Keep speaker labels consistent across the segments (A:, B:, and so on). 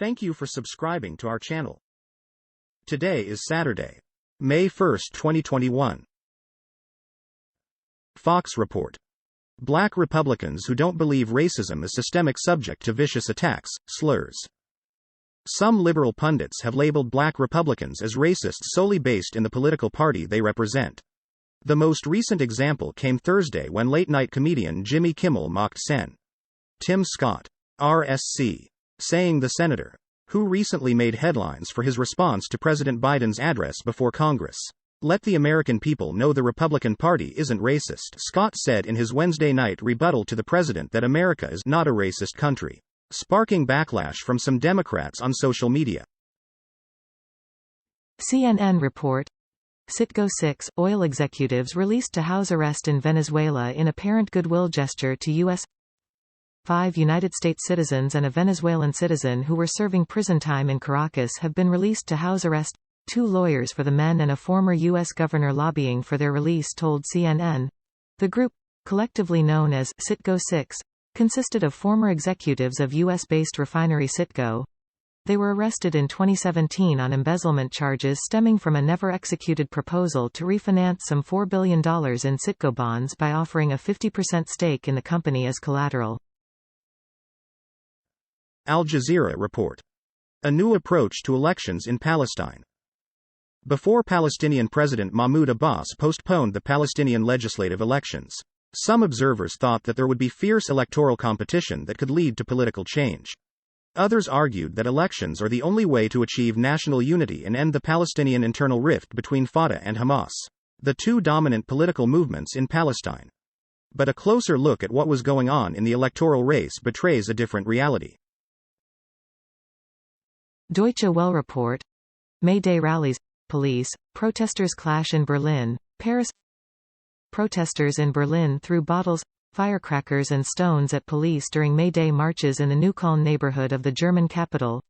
A: Thank you for subscribing to our channel. Today is Saturday, May 1, 2021. Fox report. Black Republicans who don't believe racism is systemic subject to vicious attacks, slurs. Some liberal pundits have labeled black Republicans as racist solely based in the political party they represent. The most recent example came Thursday when late-night comedian Jimmy Kimmel mocked Sen. Tim Scott, RSC, saying the senator, who recently made headlines for his response to President Biden's address before Congress, "Let the American people know the Republican Party isn't racist," Scott said in his Wednesday night rebuttal to the president that America is not a racist country, sparking backlash from some Democrats on social media.
B: CNN report. Citgo 6 oil executives released to house arrest in Venezuela in apparent goodwill gesture to U.S. 5 United States citizens and a Venezuelan citizen who were serving prison time in Caracas have been released to house arrest. 2 lawyers for the men and a former U.S. governor lobbying for their release told CNN. The group, collectively known as Citgo 6, consisted of former executives of U.S.-based refinery Citgo. They were arrested in 2017 on embezzlement charges stemming from a never-executed proposal to refinance some $4 billion in Citgo bonds by offering a 50% stake in the company as collateral.
A: Al Jazeera report. A new approach to elections in Palestine. Before Palestinian President Mahmoud Abbas postponed the Palestinian legislative elections, some observers thought that there would be fierce electoral competition that could lead to political change. Others argued that elections are the only way to achieve national unity and end the Palestinian internal rift between Fatah and Hamas, the two dominant political movements in Palestine. But a closer look at what was going on in the electoral race betrays a different reality.
B: Deutsche Welle report. May Day rallies, police, protesters clash in Berlin, Paris. Protesters in Berlin threw bottles, firecrackers and stones at police during May Day marches in the Neukölln neighborhood of the German capital.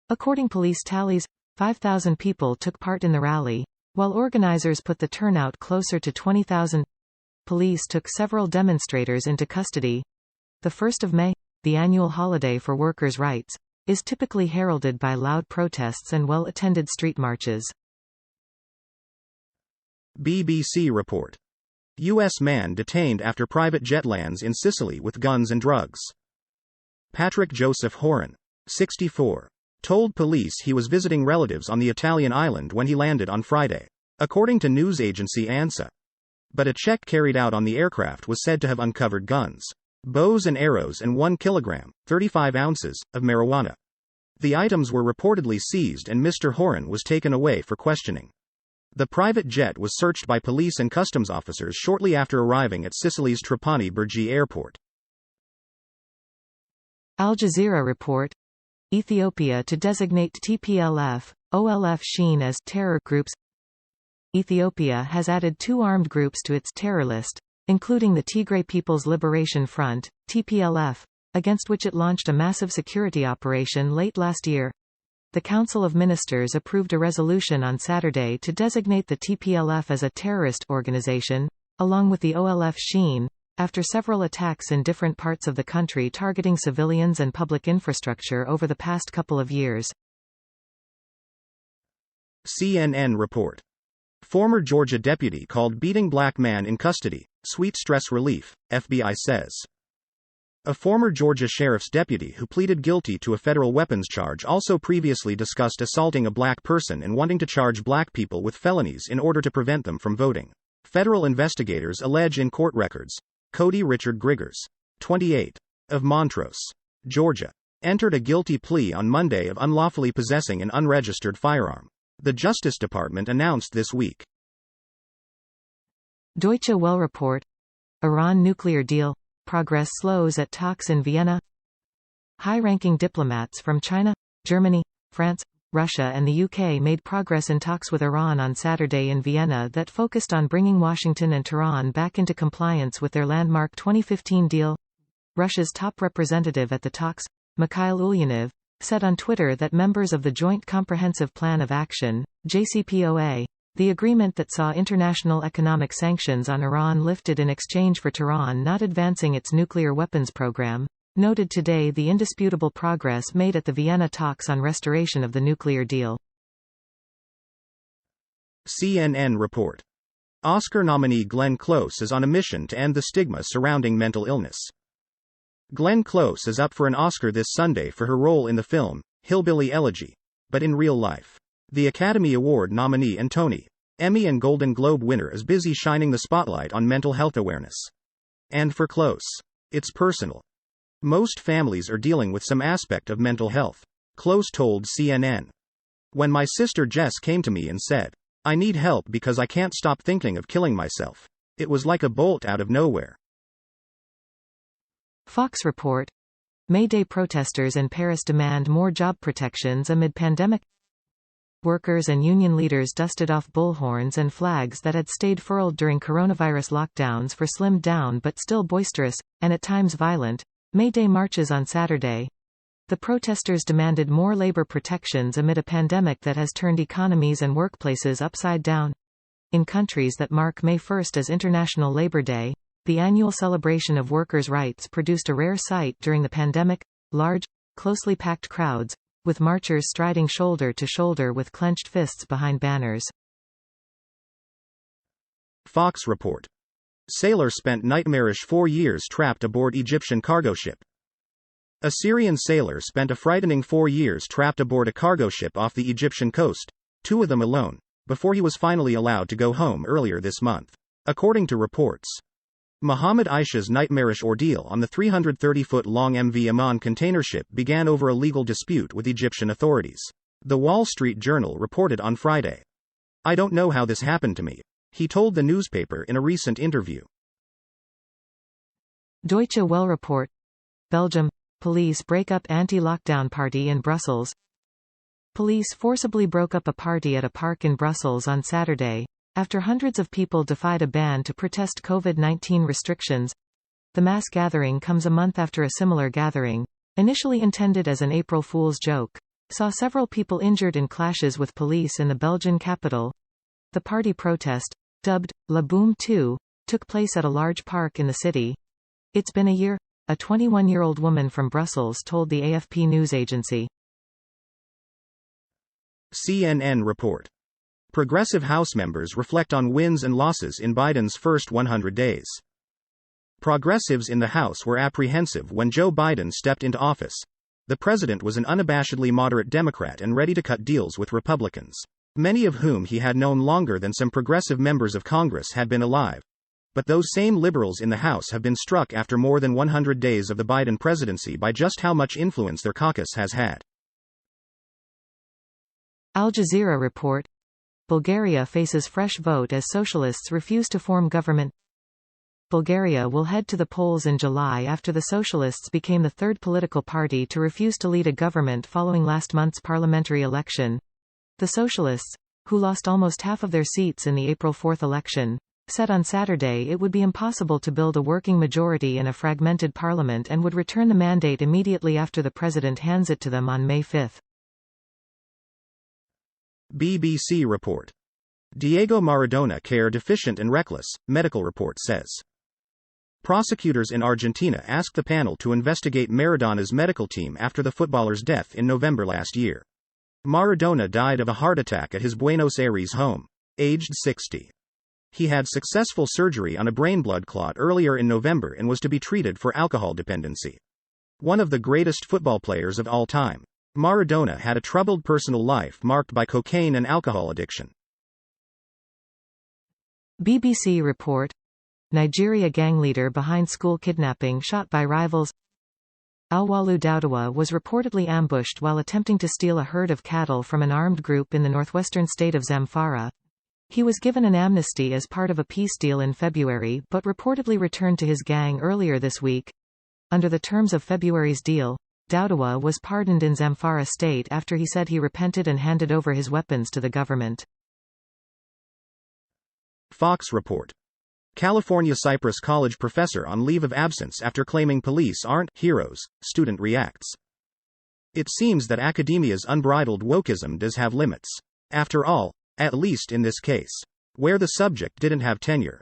B: According police tallies, 5,000 people took part in the rally, while organizers put the turnout closer to 20,000. Police took several demonstrators into custody. The 1st of May, the annual holiday for workers' rights, is typically heralded by loud protests and well-attended street marches.
A: BBC report. U.S. man detained after private jet lands in Sicily with guns and drugs. Patrick Joseph Horan, 64, told police he was visiting relatives on the Italian island when he landed on Friday, according to news agency ANSA. But a check carried out on the aircraft was said to have uncovered guns, bows and arrows and 1 kilogram, 35 ounces, of marijuana. The items were reportedly seized and Mr. Horan was taken away for questioning. The private jet was searched by police and customs officers shortly after arriving at Sicily's Trapani Birgi airport.
B: Al Jazeera report. Ethiopia to designate TPLF, OLF Sheen as terror groups. Ethiopia has added 2 armed groups to its terror list, including the Tigray People's Liberation Front, TPLF, against which it launched a massive security operation late last year. The Council of Ministers approved a resolution on Saturday to designate the TPLF as a terrorist organization, along with the OLF Sheen, after several attacks in different parts of the country targeting civilians and public infrastructure over the past couple of years.
A: CNN report. Former Georgia deputy called beating black man in custody, "sweet stress relief," FBI says. A former Georgia sheriff's deputy who pleaded guilty to a federal weapons charge also previously discussed assaulting a black person and wanting to charge black people with felonies in order to prevent them from voting. Federal investigators allege in court records. Cody Richard Griggers, 28, of Montrose, Georgia, entered a guilty plea on Monday of unlawfully possessing an unregistered firearm, the Justice Department announced this week.
B: Deutsche Welle report. Iran nuclear deal. Progress slows at talks in Vienna. High-ranking diplomats from China, Germany, France, Russia and the UK made progress in talks with Iran on Saturday in Vienna that focused on bringing Washington and Tehran back into compliance with their landmark 2015 deal. Russia's top representative at the talks, Mikhail Ulyanov, said on Twitter that members of the Joint Comprehensive Plan of Action, JCPOA, the agreement that saw international economic sanctions on Iran lifted in exchange for Tehran not advancing its nuclear weapons program, noted today the indisputable progress made at the Vienna talks on restoration of the nuclear deal.
A: CNN report. Oscar nominee Glenn Close is on a mission to end the stigma surrounding mental illness. Glenn Close is up for an Oscar this Sunday for her role in the film, Hillbilly Elegy, but in real life. The Academy Award nominee and Tony, Emmy and Golden Globe winner is busy shining the spotlight on mental health awareness. And for Close, it's personal. Most families are dealing with some aspect of mental health, Close told CNN. When my sister Jess came to me and said, "I need help because I can't stop thinking of killing myself," it was like a bolt out of nowhere.
B: Fox report. May Day protesters in Paris demand more job protections amid pandemic. Workers and union leaders dusted off bullhorns and flags that had stayed furled during coronavirus lockdowns for slimmed down but still boisterous, and at times violent, May Day marches on Saturday. The protesters demanded more labor protections amid a pandemic that has turned economies and workplaces upside down. In countries that mark May 1 as International Labor Day, the annual celebration of workers' rights produced a rare sight during the pandemic: large, closely packed crowds, with marchers striding shoulder to shoulder with clenched fists behind banners.
A: Fox report. Sailor spent nightmarish 4 years trapped aboard Egyptian cargo ship. A Syrian sailor spent a frightening 4 years trapped aboard a cargo ship off the Egyptian coast, 2 of them alone, before he was finally allowed to go home earlier this month, according to reports. Mohammed Aisha's nightmarish ordeal on the 330-foot-long MV Aman container ship began over a legal dispute with Egyptian authorities. The Wall Street Journal reported on Friday. "I don't know how this happened to me," he told the newspaper in a recent interview.
B: Deutsche Welle report. Belgium. Police break up anti-lockdown party in Brussels. Police forcibly broke up a party at a park in Brussels on Saturday, after hundreds of people defied a ban to protest COVID-19 restrictions. The mass gathering comes a month after a similar gathering, initially intended as an April Fool's joke, saw several people injured in clashes with police in the Belgian capital. The party protest, dubbed La Boom 2, took place at a large park in the city. "It's been a year," a 21-year-old woman from Brussels told the AFP news agency.
A: CNN report. Progressive House members reflect on wins and losses in Biden's first 100 days. Progressives in the House were apprehensive when Joe Biden stepped into office. The president was an unabashedly moderate Democrat and ready to cut deals with Republicans, many of whom he had known longer than some progressive members of Congress had been alive. But those same liberals in the House have been struck after more than 100 days of the Biden presidency by just how much influence their caucus has had.
B: Al Jazeera report. Bulgaria faces fresh vote as socialists refuse to form government. Bulgaria will head to the polls in July after the socialists became the third political party to refuse to lead a government following last month's parliamentary election. The socialists, who lost almost half of their seats in the April 4 election, said on Saturday it would be impossible to build a working majority in a fragmented parliament and would return the mandate immediately after the president hands it to them on May 5.
A: BBC report. Diego Maradona care deficient and reckless, medical report says. Prosecutors in Argentina asked the panel to investigate Maradona's medical team after the footballer's death in November last year. Maradona died of a heart attack at his Buenos Aires home, aged 60. He had successful surgery on a brain blood clot earlier in November and was to be treated for alcohol dependency. One of the greatest football players of all time, Maradona had a troubled personal life marked by cocaine and alcohol addiction.
B: BBC report. Nigeria gang leader behind school kidnapping shot by rivals. Alwalu Daudawa was reportedly ambushed while attempting to steal a herd of cattle from an armed group in the northwestern state of Zamfara. He was given an amnesty as part of a peace deal in February but reportedly returned to his gang earlier this week. Under the terms of February's deal, Daudawa was pardoned in Zamfara state after he said he repented and handed over his weapons to the government.
A: Fox report. California Cypress College professor on leave of absence after claiming police aren't heroes, student reacts. It seems that academia's unbridled wokeism does have limits. After all, at least in this case, where the subject didn't have tenure.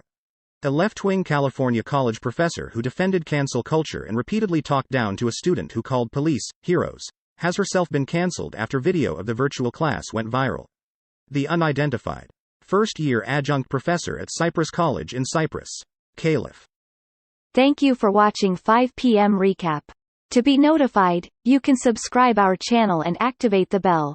A: A left-wing California college professor who defended cancel culture and repeatedly talked down to a student who called police heroes has herself been cancelled after video of the virtual class went viral. The unidentified first-year adjunct professor at Cypress College in Cyprus, Caliph.
C: Thank you for watching 5 p.m. recap. To be notified, you can subscribe our channel and activate the bell.